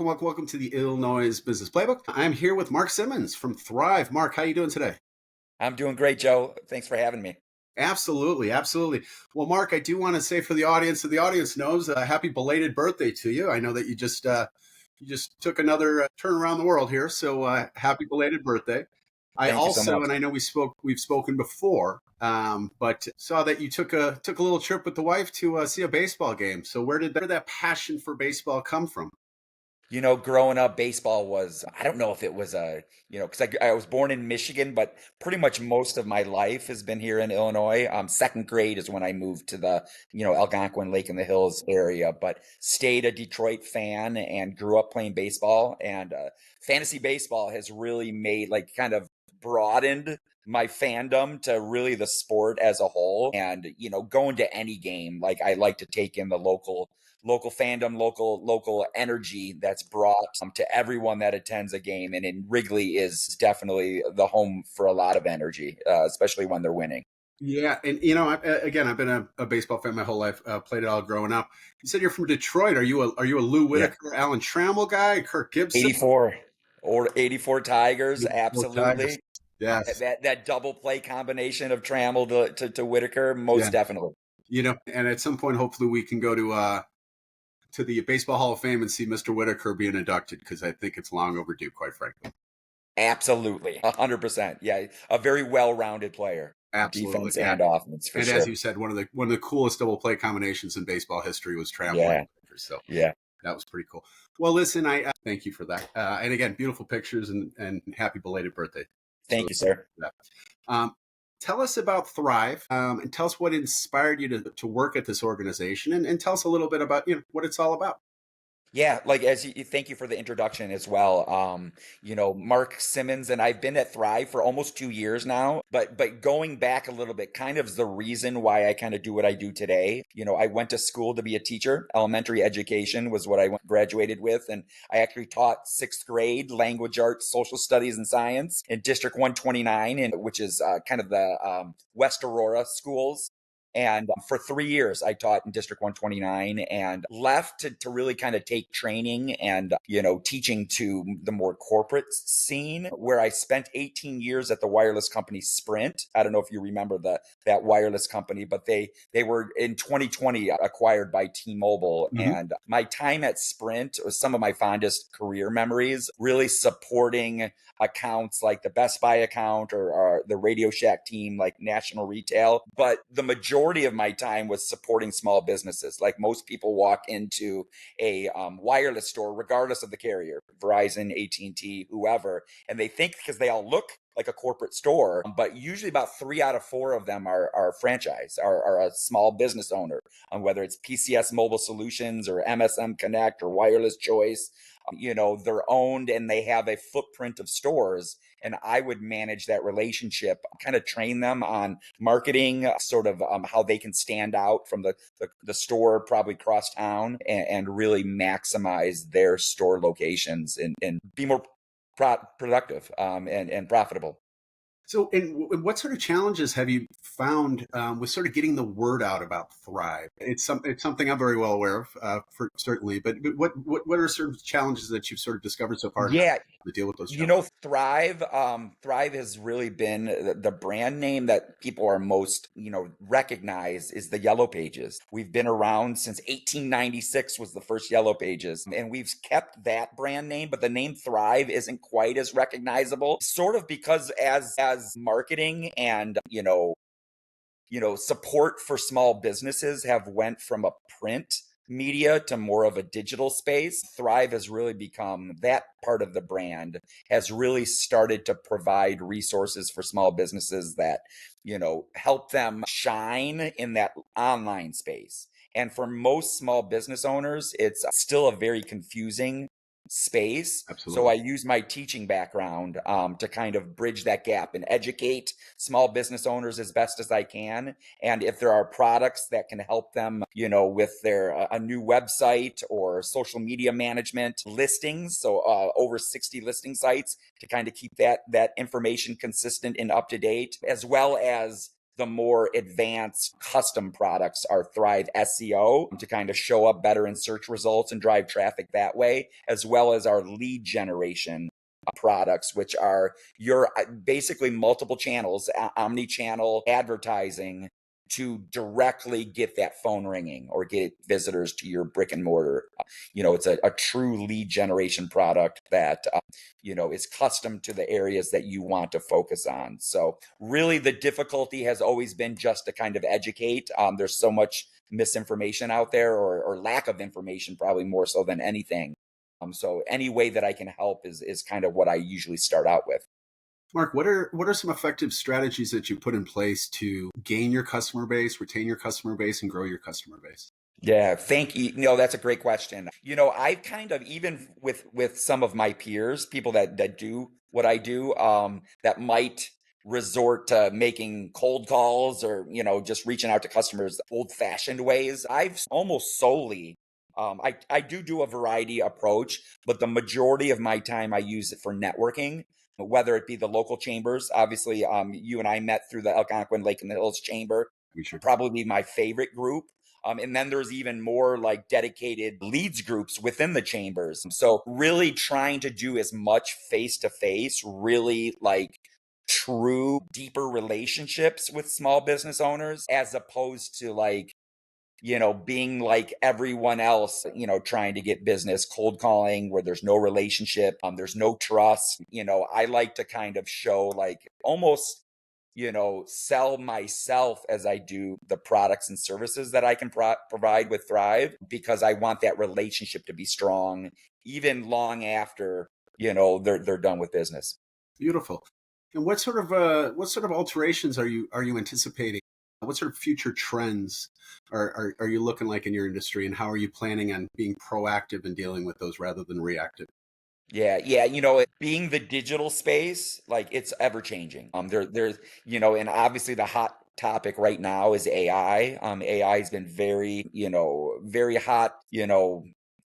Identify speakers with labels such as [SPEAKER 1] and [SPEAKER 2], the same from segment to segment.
[SPEAKER 1] welcome to the Ill Noise Business Playbook. I'm here with Mark Simmons from Thryv. Mark, how you doing today?
[SPEAKER 2] I'm doing great, Joe. Thanks for having me.
[SPEAKER 1] Absolutely. Well, Mark, I do want to say for the audience, so the audience knows, happy belated birthday to you. I know that you just took another turn around the world here, so happy belated birthday. I
[SPEAKER 2] Thank you so
[SPEAKER 1] also,
[SPEAKER 2] much.
[SPEAKER 1] and I know we've spoken before, but saw that you took a little trip with the wife to see a baseball game. So where did that passion for baseball come from?
[SPEAKER 2] Growing up, baseball was, I don't know if it was because I was born in Michigan, but pretty much most of my life has been here in Illinois. Second grade is when I moved to the, Algonquin, Lake in the Hills area, but stayed a Detroit fan and grew up playing baseball. And fantasy baseball has really made, like, kind of broadened my fandom to really the sport as a whole. And, going to any game, like, I like to take in the local fandom, local energy that's brought to everyone that attends a game. And in Wrigley is definitely the home for a lot of energy, especially when they're winning.
[SPEAKER 1] Yeah, and again, I've been a baseball fan my whole life. Played it all growing up. You said you're from Detroit. Are you a Lou
[SPEAKER 2] Yeah.
[SPEAKER 1] Whitaker, Alan Trammell guy, Kirk Gibson?
[SPEAKER 2] 84 or 84 Tigers,
[SPEAKER 1] Well, Tigers.
[SPEAKER 2] absolutely.
[SPEAKER 1] Yes,
[SPEAKER 2] That double play combination of Trammell to Whitaker,
[SPEAKER 1] yeah.
[SPEAKER 2] most definitely.
[SPEAKER 1] And at some point, hopefully, we can go to the Baseball Hall of Fame and see Mr. Whitaker being inducted because I think it's long overdue, quite frankly.
[SPEAKER 2] Absolutely. 100%. Yeah. A very well-rounded player,
[SPEAKER 1] Absolutely,
[SPEAKER 2] defense
[SPEAKER 1] yeah.
[SPEAKER 2] and offense for
[SPEAKER 1] And as
[SPEAKER 2] sure.
[SPEAKER 1] you said, one of the coolest double play combinations in baseball history was Trammell and
[SPEAKER 2] Yeah.
[SPEAKER 1] Whitaker. So
[SPEAKER 2] Yeah.
[SPEAKER 1] that was pretty cool. Well, listen, I thank you for that. And again, beautiful pictures and happy belated birthday. So
[SPEAKER 2] Thank you, sir.
[SPEAKER 1] that. Um, tell us about Thryv, and tell us what inspired you to work at this organization, and tell us a little bit about what it's all about.
[SPEAKER 2] Yeah, like thank you for the introduction as well. Mark Simmons and I've been at Thrive for almost 2 years now, but going back a little bit, kind of is the reason why I kind of do what I do today. I went to school to be a teacher. Elementary education was what I graduated with, and I actually taught sixth grade language arts, social studies, and science in District 129, which is kind of the West Aurora schools. And for 3 years, I taught in District 129 and left to really kind of take training and, teaching to the more corporate scene, where I spent 18 years at the wireless company Sprint. I don't know if you remember that wireless company, but they were in 2020 acquired by T-Mobile.
[SPEAKER 1] Hmm.
[SPEAKER 2] And my time at Sprint was some of my fondest career memories, really supporting accounts like the Best Buy account or the Radio Shack team, like national retail. But the majority of my time was supporting small businesses. Like most people walk into a wireless store, regardless of the carrier, Verizon, AT&T, whoever, and they think because they all look like a corporate store, but usually about 3 out of 4 of them are franchise, are a small business owner, whether it's PCS Mobile Solutions or MSM Connect or Wireless Choice. They're owned and they have a footprint of stores. And I would manage that relationship, kind of train them on marketing, sort of how they can stand out from the store probably cross town, and really maximize their store locations and be more productive and profitable.
[SPEAKER 1] So, and what sort of challenges have you found with sort of getting the word out about Thrive? It's something I'm very well aware of, for certainly. But what are sort of challenges that you've sort of discovered so far, and
[SPEAKER 2] Yeah,
[SPEAKER 1] how to deal with those challenges?
[SPEAKER 2] Thrive has really been the brand name that people are most, recognize is the Yellow Pages. We've been around since 1896 was the first Yellow Pages, and we've kept that brand name, but the name Thrive isn't quite as recognizable, sort of because as marketing and, support for small businesses have went from a print media to more of a digital space. Thrive has really become that part of the brand, has really started to provide resources for small businesses that, help them shine in that online space. And for most small business owners, it's still a very confusing space. So
[SPEAKER 1] Absolutely.
[SPEAKER 2] I use my teaching background to kind of bridge that gap and educate small business owners as best as I can. And if there are products that can help them, with their a new website or social media management listings, so over 60 listing sites to kind of keep that information consistent and up to date, as well as the more advanced custom products are Thryv SEO to kind of show up better in search results and drive traffic that way, as well as our lead generation products, which are your basically multiple channels, omni-channel advertising to directly get that phone ringing or get visitors to your brick and mortar. It's a true lead generation product that, is custom to the areas that you want to focus on. So really the difficulty has always been just to kind of educate. There's so much misinformation out there or lack of information, probably more so than anything. So any way that I can help is kind of what I usually start out with.
[SPEAKER 1] Mark, what are some effective strategies that you put in place to gain your customer base, retain your customer base, and grow your customer base?
[SPEAKER 2] Yeah, thank you. No, that's a great question. I've kind of even with some of my peers, people that do what I do, that might resort to making cold calls or just reaching out to customers old-fashioned ways. I've almost solely I do a variety approach, but the majority of my time I use it for networking, whether it be the local chambers. Obviously, you and I met through the Algonquin Lake and the Hills Chamber,
[SPEAKER 1] We should.
[SPEAKER 2] probably my favorite group. And then there's even more like dedicated leads groups within the chambers. So really trying to do as much face to face, really like true deeper relationships with small business owners, as opposed to like, being like everyone else, trying to get business, cold calling where there's no relationship, there's no trust. I like to kind of show like almost sell myself as I do the products and services that I can provide with Thryv, because I want that relationship to be strong even long after, they're done with business.
[SPEAKER 1] Beautiful. And what sort of alterations are you anticipating? What sort of future trends are you looking like in your industry, and how are you planning on being proactive in dealing with those rather than reactive?
[SPEAKER 2] Yeah. Being the digital space, like it's ever changing. There's, and obviously the hot topic right now is AI. AI has been very, very hot,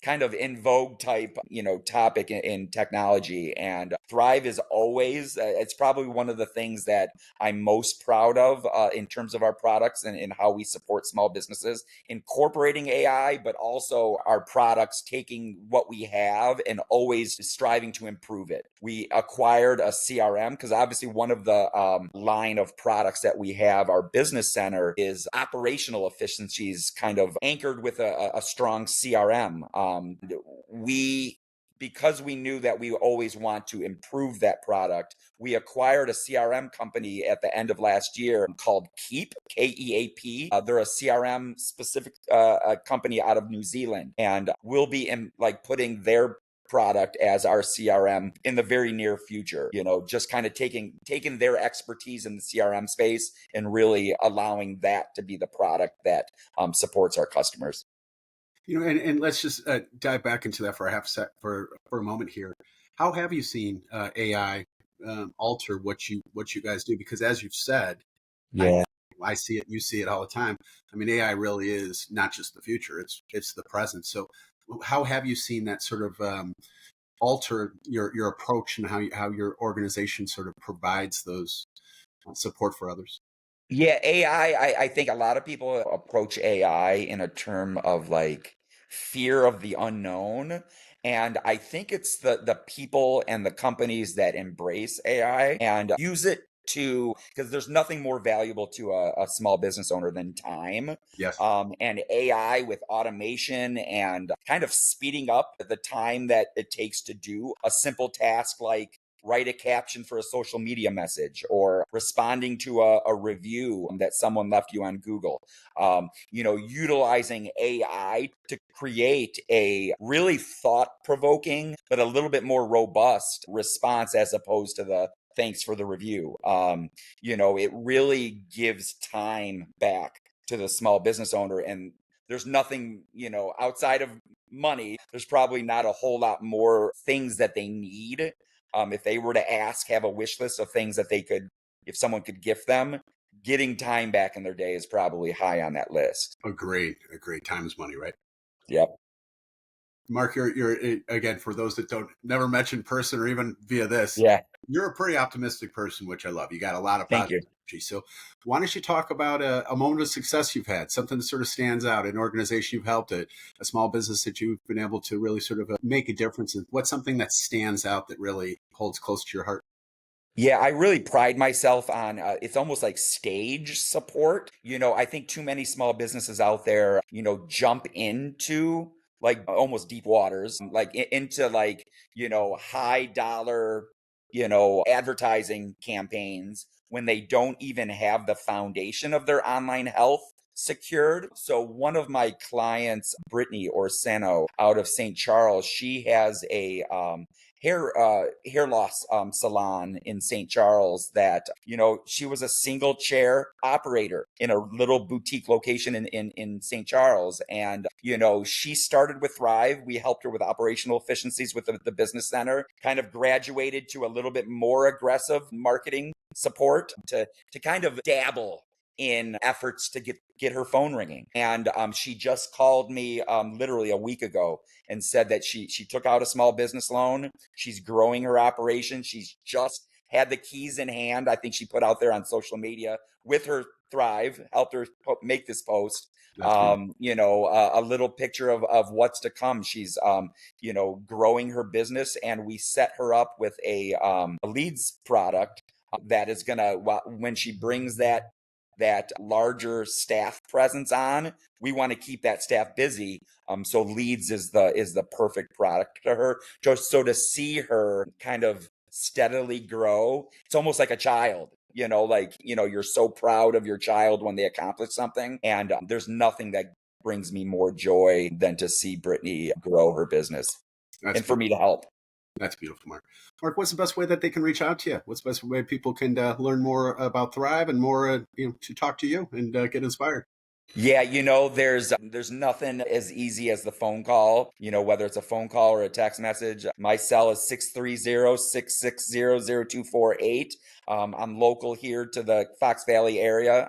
[SPEAKER 2] kind of in vogue type, topic in technology. And Thryv is always, it's probably one of the things that I'm most proud of in terms of our products and how we support small businesses, incorporating AI, but also our products taking what we have and always striving to improve it. We acquired a CRM because obviously one of the line of products that we have, our business center, is operational efficiencies kind of anchored with a strong CRM. We Because we knew that we always want to improve that product, we acquired a CRM company at the end of last year called Keep, Keap. They're a CRM specific company out of New Zealand, and we'll be putting their product as our CRM in the very near future. Just kind of taking their expertise in the CRM space and really allowing that to be the product that supports our customers.
[SPEAKER 1] And let's just dive back into that for a for a moment here. How have you seen AI alter what you guys do? Because as you've said, I
[SPEAKER 2] Yeah.
[SPEAKER 1] I see it, you see it all the time. I mean, AI really is not just the future; it's the present. So, how have you seen that sort of alter your approach and how your organization sort of provides those support for others?
[SPEAKER 2] Yeah, AI, I think a lot of people approach AI in a term of like fear of the unknown. And I think it's the people and the companies that embrace AI and use it to, because there's nothing more valuable to a small business owner than time.
[SPEAKER 1] Yes,
[SPEAKER 2] And AI with automation and kind of speeding up the time that it takes to do a simple task like write a caption for a social media message or responding to a review that someone left you on Google. Utilizing AI to create a really thought provoking, but a little bit more robust response as opposed to the thanks for the review. It really gives time back to the small business owner. And there's nothing, outside of money, there's probably not a whole lot more things that they need. If they were to have a wish list of things that if someone could gift them, getting time back in their day is probably high on that list.
[SPEAKER 1] agreed. Agreed. Time is money, right?
[SPEAKER 2] Yep.
[SPEAKER 1] Mark, you're again, for those that don't never met in person or even via this,
[SPEAKER 2] Yeah.
[SPEAKER 1] you're a pretty optimistic person, which I love. You got a lot of
[SPEAKER 2] Thank
[SPEAKER 1] positive
[SPEAKER 2] you.
[SPEAKER 1] energy. So why don't you talk about a moment of success you've had, something that sort of stands out, an organization you've helped, a small business that you've been able to really sort of make a difference in? What's something that stands out that really holds close to your heart?
[SPEAKER 2] Yeah, I really pride myself on it's almost like stage support. I think too many small businesses out there, jump into like almost deep waters, like into like, high dollar, advertising campaigns when they don't even have the foundation of their online health secured. So one of my clients, Brittany Orseno out of St. Charles, she has a hair loss salon in St. Charles that she was a single chair operator in a little boutique location in St. Charles, and she started with Thryv. We helped her with operational efficiencies with the business center, kind of graduated to a little bit more aggressive marketing support to kind of dabble in efforts to get her phone ringing. And she just called me literally a week ago and said that she took out a small business loan. She's growing her operation. She's just had the keys in hand. I think she put out there on social media with her Thryv, helped her make this post.
[SPEAKER 1] That's beautiful.
[SPEAKER 2] A little picture of what's to come. She's growing her business, and we set her up with a leads product that is gonna, when she brings that larger staff presence on, we want to keep that staff busy. So leads is the perfect product to her. Just so to see her kind of steadily grow, it's almost like a child. You're so proud of your child when they accomplish something, and there's nothing that brings me more joy than to see Brittany grow her business,
[SPEAKER 1] That's
[SPEAKER 2] and for
[SPEAKER 1] beautiful.
[SPEAKER 2] me to help.
[SPEAKER 1] That's beautiful, Mark. Mark, what's the best way that they can reach out to you? What's the best way people can learn more about Thryv and more, to talk to you and get inspired?
[SPEAKER 2] Yeah, there's nothing as easy as the phone call, whether it's a phone call or a text message. My cell is 630-660-0248. I'm local here to the Fox Valley area.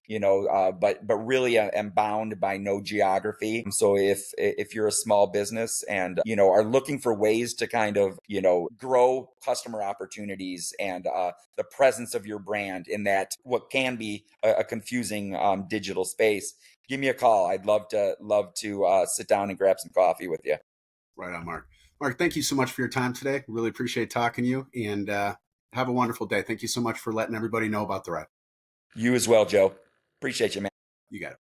[SPEAKER 2] But really am bound by no geography. So if you're a small business and are looking for ways to kind of grow customer opportunities and the presence of your brand in that what can be a confusing digital space, give me a call. I'd love to sit down and grab some coffee with you.
[SPEAKER 1] Right on, Mark. Mark, thank you so much for your time today. Really appreciate talking to you, and have a wonderful day. Thank you so much for letting everybody know about Thryv.
[SPEAKER 2] You as well, Joe. Appreciate you, man.
[SPEAKER 1] You got it.